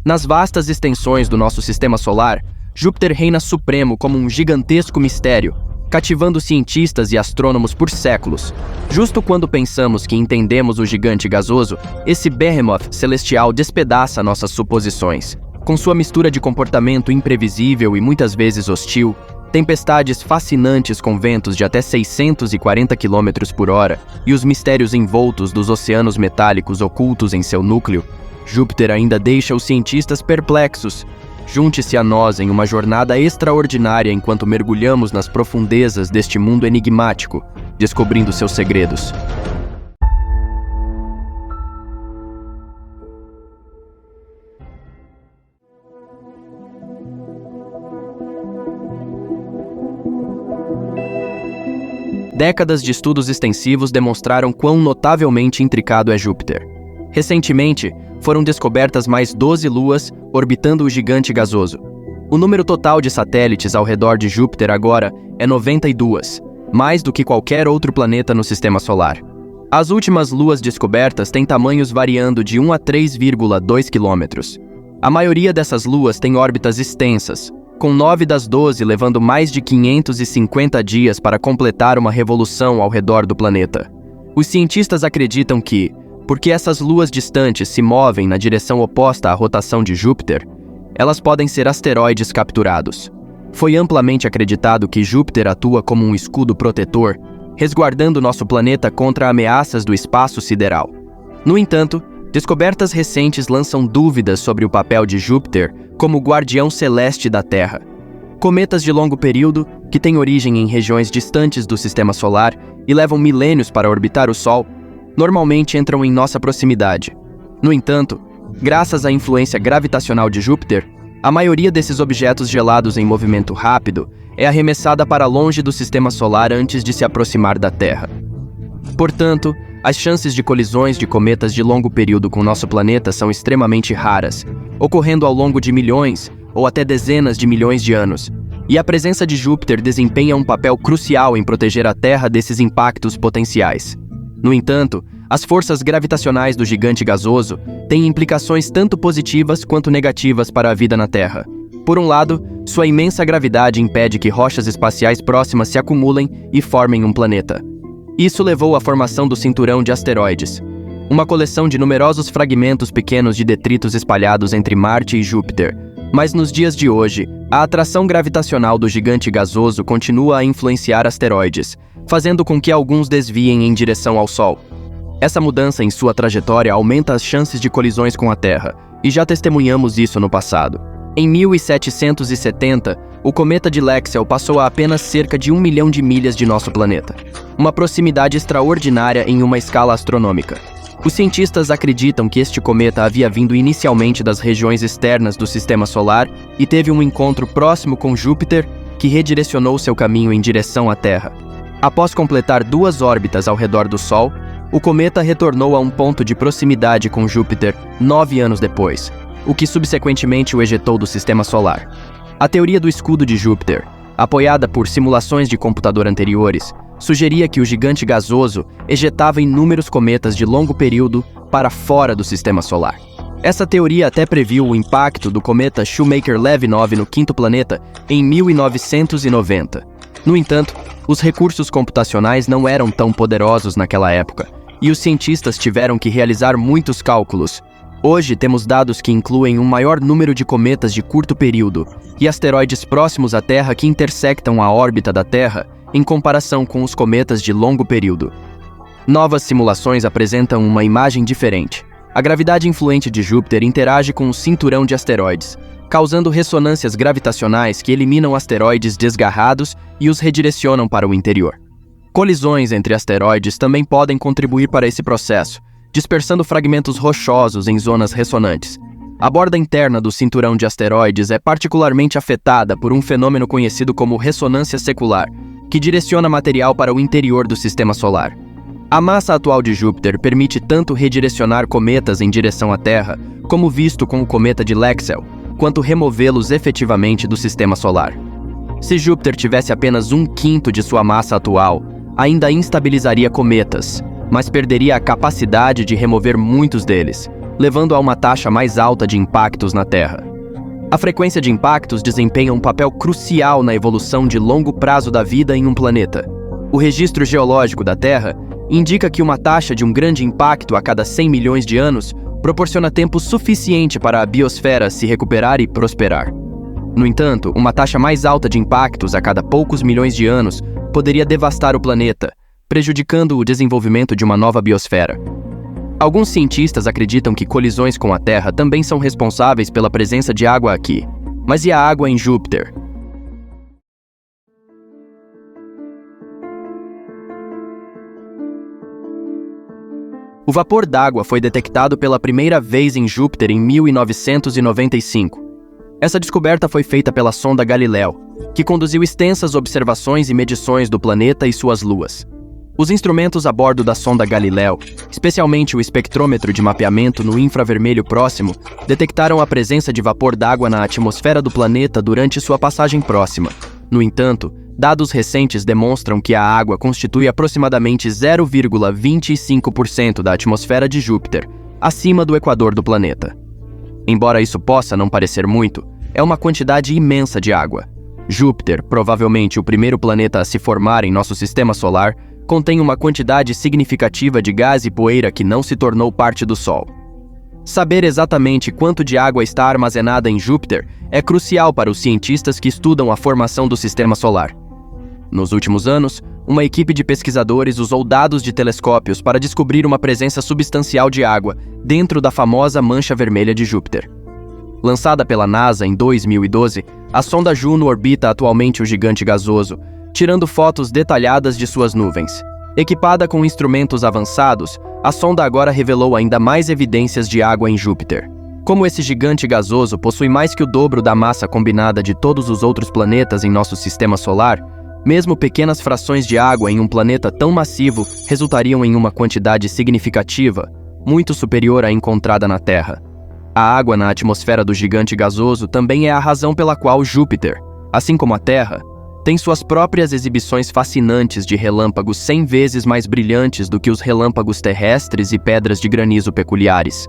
Nas vastas extensões do nosso sistema solar, Júpiter reina supremo como um gigantesco mistério, cativando cientistas e astrônomos por séculos. Justo quando pensamos que entendemos o gigante gasoso, esse behemoth celestial despedaça nossas suposições. Com sua mistura de comportamento imprevisível e muitas vezes hostil, tempestades fascinantes com ventos de até 640 km por hora e os mistérios envoltos dos oceanos metálicos ocultos em seu núcleo, Júpiter ainda deixa os cientistas perplexos. Junte-se a nós em uma jornada extraordinária enquanto mergulhamos nas profundezas deste mundo enigmático, descobrindo seus segredos. Décadas de estudos extensivos demonstraram quão notavelmente intricado é Júpiter. Recentemente, foram descobertas mais 12 luas orbitando o gigante gasoso. O número total de satélites ao redor de Júpiter agora é 92, mais do que qualquer outro planeta no sistema solar. As últimas luas descobertas têm tamanhos variando de 1 a 3,2 quilômetros. A maioria dessas luas tem órbitas extensas, com 9 das 12 levando mais de 550 dias para completar uma revolução ao redor do planeta. Os cientistas acreditam que, porque essas luas distantes se movem na direção oposta à rotação de Júpiter, elas podem ser asteroides capturados. Foi amplamente acreditado que Júpiter atua como um escudo protetor, resguardando nosso planeta contra ameaças do espaço sideral. No entanto, descobertas recentes lançam dúvidas sobre o papel de Júpiter como guardião celeste da Terra. Cometas de longo período, que têm origem em regiões distantes do sistema solar e levam milênios para orbitar o Sol, normalmente entram em nossa proximidade. No entanto, graças à influência gravitacional de Júpiter, a maioria desses objetos gelados em movimento rápido é arremessada para longe do sistema solar antes de se aproximar da Terra. Portanto, as chances de colisões de cometas de longo período com nosso planeta são extremamente raras, ocorrendo ao longo de milhões ou até dezenas de milhões de anos, e a presença de Júpiter desempenha um papel crucial em proteger a Terra desses impactos potenciais. No entanto, as forças gravitacionais do gigante gasoso têm implicações tanto positivas quanto negativas para a vida na Terra. Por um lado, sua imensa gravidade impede que rochas espaciais próximas se acumulem e formem um planeta. Isso levou à formação do cinturão de asteroides, uma coleção de numerosos fragmentos pequenos de detritos espalhados entre Marte e Júpiter. Mas nos dias de hoje, a atração gravitacional do gigante gasoso continua a influenciar asteroides, fazendo com que alguns desviem em direção ao Sol. Essa mudança em sua trajetória aumenta as chances de colisões com a Terra, e já testemunhamos isso no passado. Em 1770, o cometa de Lexell passou a apenas cerca de 1 milhão de milhas de nosso planeta, uma proximidade extraordinária em uma escala astronômica. Os cientistas acreditam que este cometa havia vindo inicialmente das regiões externas do sistema solar e teve um encontro próximo com Júpiter, que redirecionou seu caminho em direção à Terra. Após completar 2 órbitas ao redor do Sol, o cometa retornou a um ponto de proximidade com Júpiter 9 anos depois, o que subsequentemente o ejetou do sistema solar. A teoria do escudo de Júpiter, apoiada por simulações de computador anteriores, sugeria que o gigante gasoso ejetava inúmeros cometas de longo período para fora do sistema solar. Essa teoria até previu o impacto do cometa Shoemaker-Levy 9 no quinto planeta em 1990. No entanto, os recursos computacionais não eram tão poderosos naquela época, e os cientistas tiveram que realizar muitos cálculos. Hoje temos dados que incluem um maior número de cometas de curto período e asteroides próximos à Terra que intersectam a órbita da Terra em comparação com os cometas de longo período. Novas simulações apresentam uma imagem diferente. A gravidade influente de Júpiter interage com o cinturão de asteroides, causando ressonâncias gravitacionais que eliminam asteroides desgarrados e os redirecionam para o interior. Colisões entre asteroides também podem contribuir para esse processo, dispersando fragmentos rochosos em zonas ressonantes. A borda interna do cinturão de asteroides é particularmente afetada por um fenômeno conhecido como ressonância secular, que direciona material para o interior do sistema solar. A massa atual de Júpiter permite tanto redirecionar cometas em direção à Terra, como visto com o cometa de Lexell, quanto removê-los efetivamente do sistema solar. Se Júpiter tivesse apenas 1/5 de sua massa atual, ainda instabilizaria cometas, mas perderia a capacidade de remover muitos deles, levando a uma taxa mais alta de impactos na Terra. A frequência de impactos desempenha um papel crucial na evolução de longo prazo da vida em um planeta. O registro geológico da Terra indica que uma taxa de um grande impacto a cada 100 milhões de anos proporciona tempo suficiente para a biosfera se recuperar e prosperar. No entanto, uma taxa mais alta de impactos a cada poucos milhões de anos poderia devastar o planeta, prejudicando o desenvolvimento de uma nova biosfera. Alguns cientistas acreditam que colisões com a Terra também são responsáveis pela presença de água aqui. Mas e a água em Júpiter? O vapor d'água foi detectado pela primeira vez em Júpiter em 1995. Essa descoberta foi feita pela sonda Galileu, que conduziu extensas observações e medições do planeta e suas luas. Os instrumentos a bordo da sonda Galileu, especialmente o espectrômetro de mapeamento no infravermelho próximo, detectaram a presença de vapor d'água na atmosfera do planeta durante sua passagem próxima. No entanto, dados recentes demonstram que a água constitui aproximadamente 0,25% da atmosfera de Júpiter, acima do equador do planeta. Embora isso possa não parecer muito, é uma quantidade imensa de água. Júpiter, provavelmente o primeiro planeta a se formar em nosso sistema solar, contém uma quantidade significativa de gás e poeira que não se tornou parte do Sol. Saber exatamente quanto de água está armazenada em Júpiter é crucial para os cientistas que estudam a formação do sistema solar. Nos últimos anos, uma equipe de pesquisadores usou dados de telescópios para descobrir uma presença substancial de água dentro da famosa mancha vermelha de Júpiter. Lançada pela NASA em 2012, a sonda Juno orbita atualmente o gigante gasoso, tirando fotos detalhadas de suas nuvens. Equipada com instrumentos avançados, a sonda agora revelou ainda mais evidências de água em Júpiter. Como esse gigante gasoso possui mais que o dobro da massa combinada de todos os outros planetas em nosso sistema solar, mesmo pequenas frações de água em um planeta tão massivo resultariam em uma quantidade significativa, muito superior à encontrada na Terra. A água na atmosfera do gigante gasoso também é a razão pela qual Júpiter, assim como a Terra, tem suas próprias exibições fascinantes de relâmpagos 100 vezes mais brilhantes do que os relâmpagos terrestres e pedras de granizo peculiares.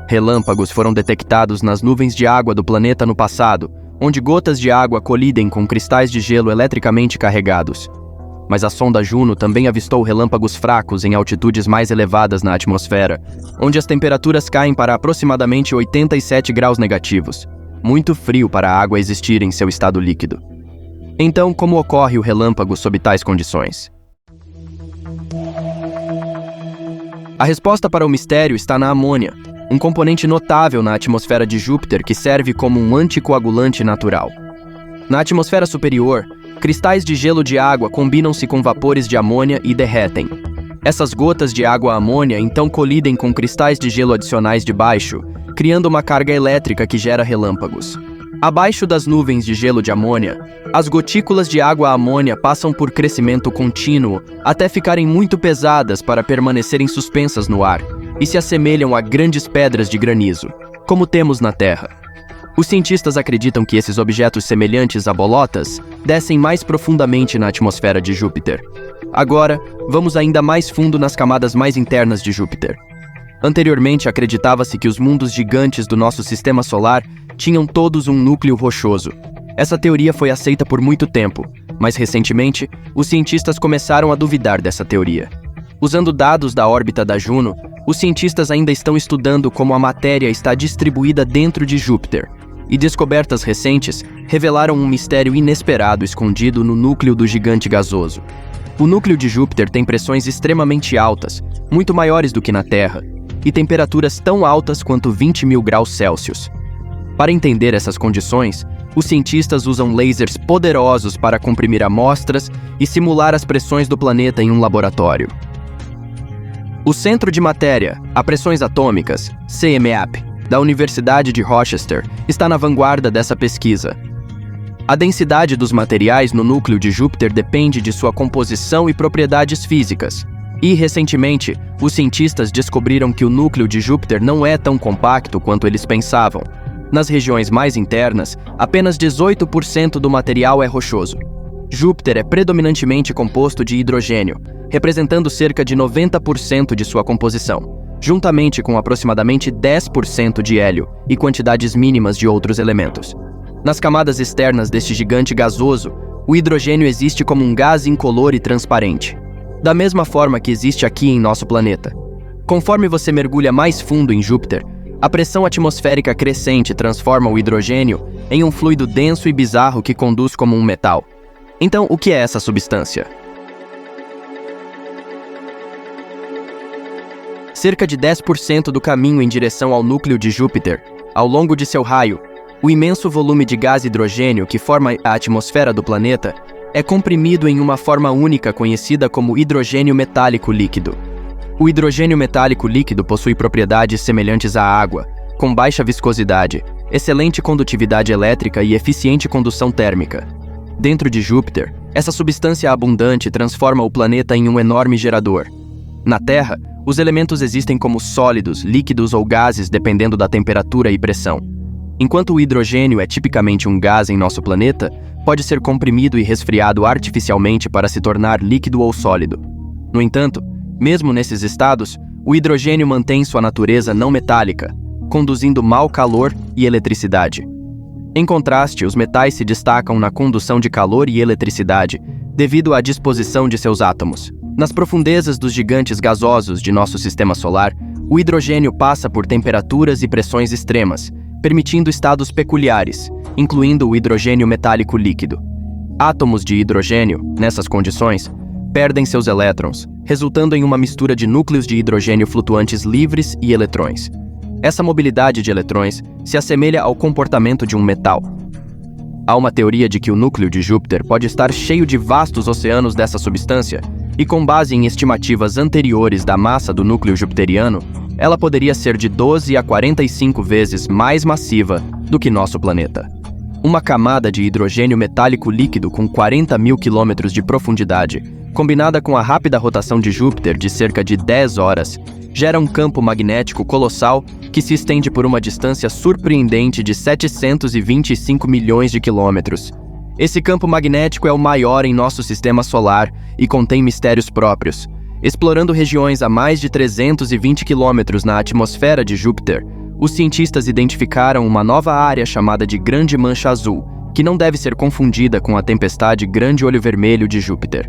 Relâmpagos foram detectados nas nuvens de água do planeta no passado, onde gotas de água colidem com cristais de gelo eletricamente carregados. Mas a sonda Juno também avistou relâmpagos fracos em altitudes mais elevadas na atmosfera, onde as temperaturas caem para aproximadamente 87 graus negativos, muito frio para a água existir em seu estado líquido. Então, como ocorre o relâmpago sob tais condições? A resposta para o mistério está na amônia, um componente notável na atmosfera de Júpiter que serve como um anticoagulante natural. Na atmosfera superior, cristais de gelo de água combinam-se com vapores de amônia e derretem. Essas gotas de água amônia então colidem com cristais de gelo adicionais de baixo, criando uma carga elétrica que gera relâmpagos. Abaixo das nuvens de gelo de amônia, as gotículas de água amônia passam por crescimento contínuo até ficarem muito pesadas para permanecerem suspensas no ar e se assemelham a grandes pedras de granizo, como temos na Terra. Os cientistas acreditam que esses objetos semelhantes a bolotas descem mais profundamente na atmosfera de Júpiter. Agora, vamos ainda mais fundo nas camadas mais internas de Júpiter. Anteriormente, acreditava-se que os mundos gigantes do nosso sistema solar tinham todos um núcleo rochoso. Essa teoria foi aceita por muito tempo, mas recentemente, os cientistas começaram a duvidar dessa teoria. Usando dados da órbita da Juno, os cientistas ainda estão estudando como a matéria está distribuída dentro de Júpiter, e descobertas recentes revelaram um mistério inesperado escondido no núcleo do gigante gasoso. O núcleo de Júpiter tem pressões extremamente altas, muito maiores do que na Terra, e temperaturas tão altas quanto 20.000 graus Celsius. Para entender essas condições, os cientistas usam lasers poderosos para comprimir amostras e simular as pressões do planeta em um laboratório. O Centro de Matéria a Pressões Atômicas, CMAP, da Universidade de Rochester, está na vanguarda dessa pesquisa. A densidade dos materiais no núcleo de Júpiter depende de sua composição e propriedades físicas. E, recentemente, os cientistas descobriram que o núcleo de Júpiter não é tão compacto quanto eles pensavam. Nas regiões mais internas, apenas 18% do material é rochoso. Júpiter é predominantemente composto de hidrogênio, representando cerca de 90% de sua composição. juntamente com aproximadamente 10% de hélio e quantidades mínimas de outros elementos. Nas camadas externas deste gigante gasoso, o hidrogênio existe como um gás incolor e transparente, da mesma forma que existe aqui em nosso planeta. Conforme você mergulha mais fundo em Júpiter, a pressão atmosférica crescente transforma o hidrogênio em um fluido denso e bizarro que conduz como um metal. Então, o que é essa substância? Cerca de 10% do caminho em direção ao núcleo de Júpiter, ao longo de seu raio, o imenso volume de gás hidrogênio que forma a atmosfera do planeta é comprimido em uma forma única conhecida como hidrogênio metálico líquido. O hidrogênio metálico líquido possui propriedades semelhantes à água, com baixa viscosidade, excelente condutividade elétrica e eficiente condução térmica. Dentro de Júpiter, essa substância abundante transforma o planeta em um enorme gerador. Na Terra, os elementos existem como sólidos, líquidos ou gases dependendo da temperatura e pressão. Enquanto o hidrogênio é tipicamente um gás em nosso planeta, pode ser comprimido e resfriado artificialmente para se tornar líquido ou sólido. No entanto, mesmo nesses estados, o hidrogênio mantém sua natureza não metálica, conduzindo mau calor e eletricidade. Em contraste, os metais se destacam na condução de calor e eletricidade, devido à disposição de seus átomos. Nas profundezas dos gigantes gasosos de nosso sistema solar, o hidrogênio passa por temperaturas e pressões extremas, permitindo estados peculiares, incluindo o hidrogênio metálico líquido. Átomos de hidrogênio, nessas condições, perdem seus elétrons, resultando em uma mistura de núcleos de hidrogênio flutuantes livres e eletrões. Essa mobilidade de eletrões se assemelha ao comportamento de um metal. Há uma teoria de que o núcleo de Júpiter pode estar cheio de vastos oceanos dessa substância, e com base em estimativas anteriores da massa do núcleo jupiteriano, ela poderia ser de 12 a 45 vezes mais massiva do que nosso planeta. Uma camada de hidrogênio metálico líquido com 40 mil quilômetros de profundidade, combinada com a rápida rotação de Júpiter de cerca de 10 horas, gera um campo magnético colossal que se estende por uma distância surpreendente de 725 milhões de quilômetros. Esse campo magnético é o maior em nosso sistema solar e contém mistérios próprios. Explorando regiões a mais de 320 quilômetros na atmosfera de Júpiter, os cientistas identificaram uma nova área chamada de Grande Mancha Azul, que não deve ser confundida com a tempestade Grande Olho Vermelho de Júpiter.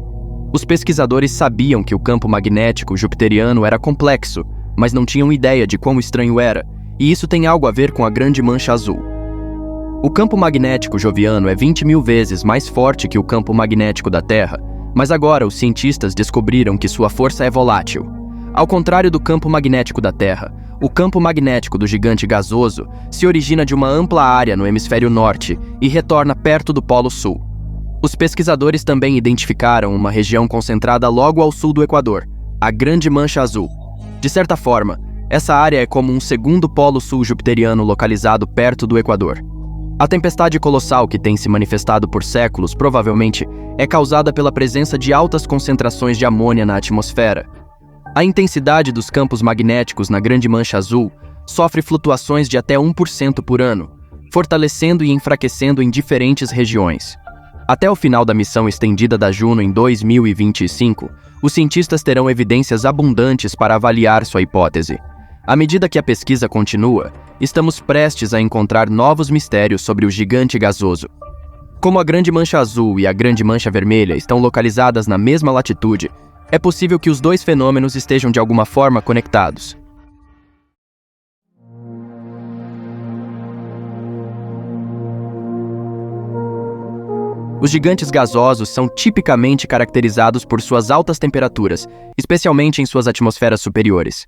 Os pesquisadores sabiam que o campo magnético jupiteriano era complexo, mas não tinham ideia de quão estranho era, e isso tem algo a ver com a Grande Mancha Azul. O campo magnético joviano é 20 mil vezes mais forte que o campo magnético da Terra, mas agora os cientistas descobriram que sua força é volátil. Ao contrário do campo magnético da Terra, o campo magnético do gigante gasoso se origina de uma ampla área no hemisfério norte e retorna perto do Polo Sul. Os pesquisadores também identificaram uma região concentrada logo ao sul do Equador, a Grande Mancha Azul. De certa forma, essa área é como um segundo polo sul jupiteriano localizado perto do Equador. A tempestade colossal que tem se manifestado por séculos provavelmente é causada pela presença de altas concentrações de amônia na atmosfera. A intensidade dos campos magnéticos na Grande Mancha Azul sofre flutuações de até 1% por ano, fortalecendo e enfraquecendo em diferentes regiões. Até o final da missão estendida da Juno em 2025, os cientistas terão evidências abundantes para avaliar sua hipótese. À medida que a pesquisa continua, estamos prestes a encontrar novos mistérios sobre o gigante gasoso. Como a Grande Mancha Azul e a Grande Mancha Vermelha estão localizadas na mesma latitude, é possível que os dois fenômenos estejam de alguma forma conectados. Os gigantes gasosos são tipicamente caracterizados por suas altas temperaturas, especialmente em suas atmosferas superiores.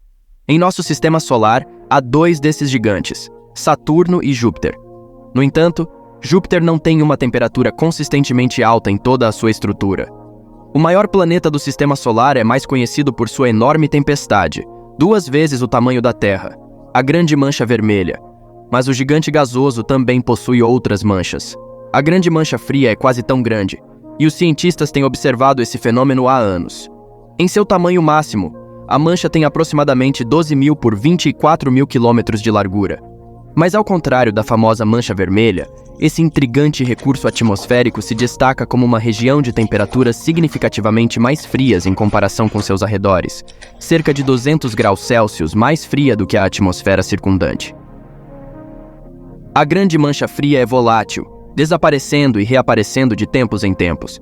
Em nosso sistema solar, há dois desses gigantes, Saturno e Júpiter. No entanto, Júpiter não tem uma temperatura consistentemente alta em toda a sua estrutura. O maior planeta do sistema solar é mais conhecido por sua enorme tempestade, 2 vezes o tamanho da Terra, a Grande Mancha Vermelha. Mas o gigante gasoso também possui outras manchas. A Grande Mancha Fria é quase tão grande, e os cientistas têm observado esse fenômeno há anos. Em seu tamanho máximo, a mancha tem aproximadamente 12 mil por 24 mil quilômetros de largura. Mas ao contrário da famosa mancha vermelha, esse intrigante recurso atmosférico se destaca como uma região de temperaturas significativamente mais frias em comparação com seus arredores, cerca de 200 graus Celsius mais fria do que a atmosfera circundante. A grande mancha fria é volátil, desaparecendo e reaparecendo de tempos em tempos.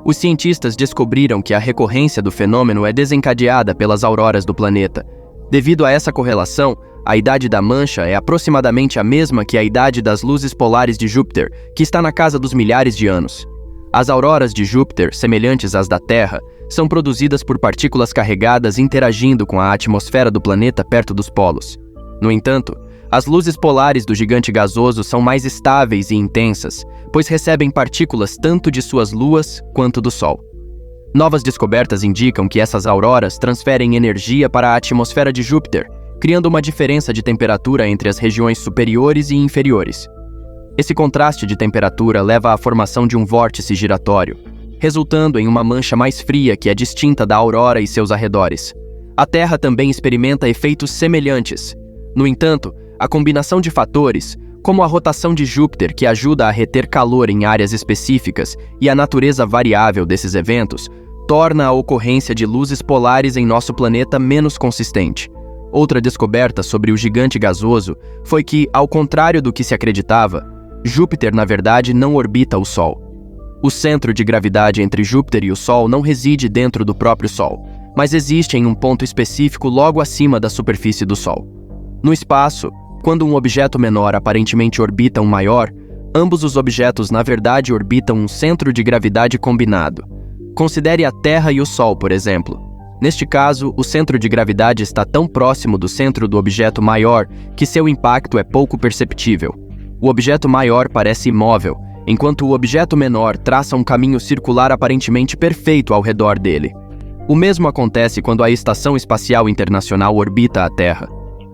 Os cientistas descobriram que a recorrência do fenômeno é desencadeada pelas auroras do planeta. Devido a essa correlação, a idade da mancha é aproximadamente a mesma que a idade das luzes polares de Júpiter, que está na casa dos milhares de anos. As auroras de Júpiter, semelhantes às da Terra, são produzidas por partículas carregadas interagindo com a atmosfera do planeta perto dos polos. No entanto, as luzes polares do gigante gasoso são mais estáveis e intensas, pois recebem partículas tanto de suas luas quanto do Sol. Novas descobertas indicam que essas auroras transferem energia para a atmosfera de Júpiter, criando uma diferença de temperatura entre as regiões superiores e inferiores. Esse contraste de temperatura leva à formação de um vórtice giratório, resultando em uma mancha mais fria que é distinta da aurora e seus arredores. A Terra também experimenta efeitos semelhantes. No entanto, a combinação de fatores, como a rotação de Júpiter, que ajuda a reter calor em áreas específicas, e a natureza variável desses eventos, torna a ocorrência de luzes polares em nosso planeta menos consistente. Outra descoberta sobre o gigante gasoso foi que, ao contrário do que se acreditava, Júpiter, na verdade, não orbita o Sol. O centro de gravidade entre Júpiter e o Sol não reside dentro do próprio Sol, mas existe em um ponto específico logo acima da superfície do Sol. No espaço, quando um objeto menor aparentemente orbita um maior, ambos os objetos na verdade orbitam um centro de gravidade combinado. Considere a Terra e o Sol, por exemplo. Neste caso, o centro de gravidade está tão próximo do centro do objeto maior que seu impacto é pouco perceptível. O objeto maior parece imóvel, enquanto o objeto menor traça um caminho circular aparentemente perfeito ao redor dele. O mesmo acontece quando a Estação Espacial Internacional orbita a Terra.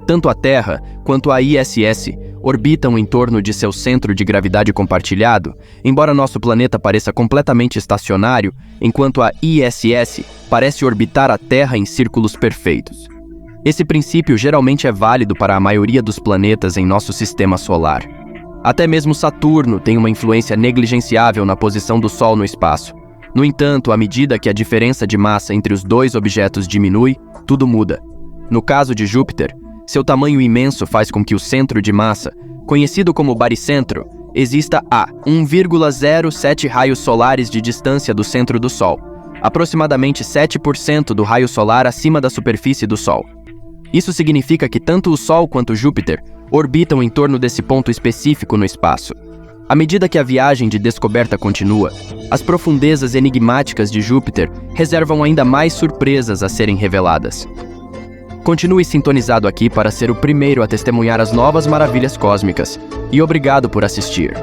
Tanto a Terra quanto a ISS orbitam em torno de seu centro de gravidade compartilhado, embora nosso planeta pareça completamente estacionário, enquanto a ISS parece orbitar a Terra em círculos perfeitos. Esse princípio geralmente é válido para a maioria dos planetas em nosso sistema solar. Até mesmo Saturno tem uma influência negligenciável na posição do Sol no espaço. No entanto, à medida que a diferença de massa entre os dois objetos diminui, tudo muda. No caso de Júpiter, seu tamanho imenso faz com que o centro de massa, conhecido como baricentro, exista a 1,07 raios solares de distância do centro do Sol, aproximadamente 7% do raio solar acima da superfície do Sol. Isso significa que tanto o Sol quanto Júpiter orbitam em torno desse ponto específico no espaço. À medida que a viagem de descoberta continua, as profundezas enigmáticas de Júpiter reservam ainda mais surpresas a serem reveladas. Continue sintonizado aqui para ser o primeiro a testemunhar as novas maravilhas cósmicas, e obrigado por assistir.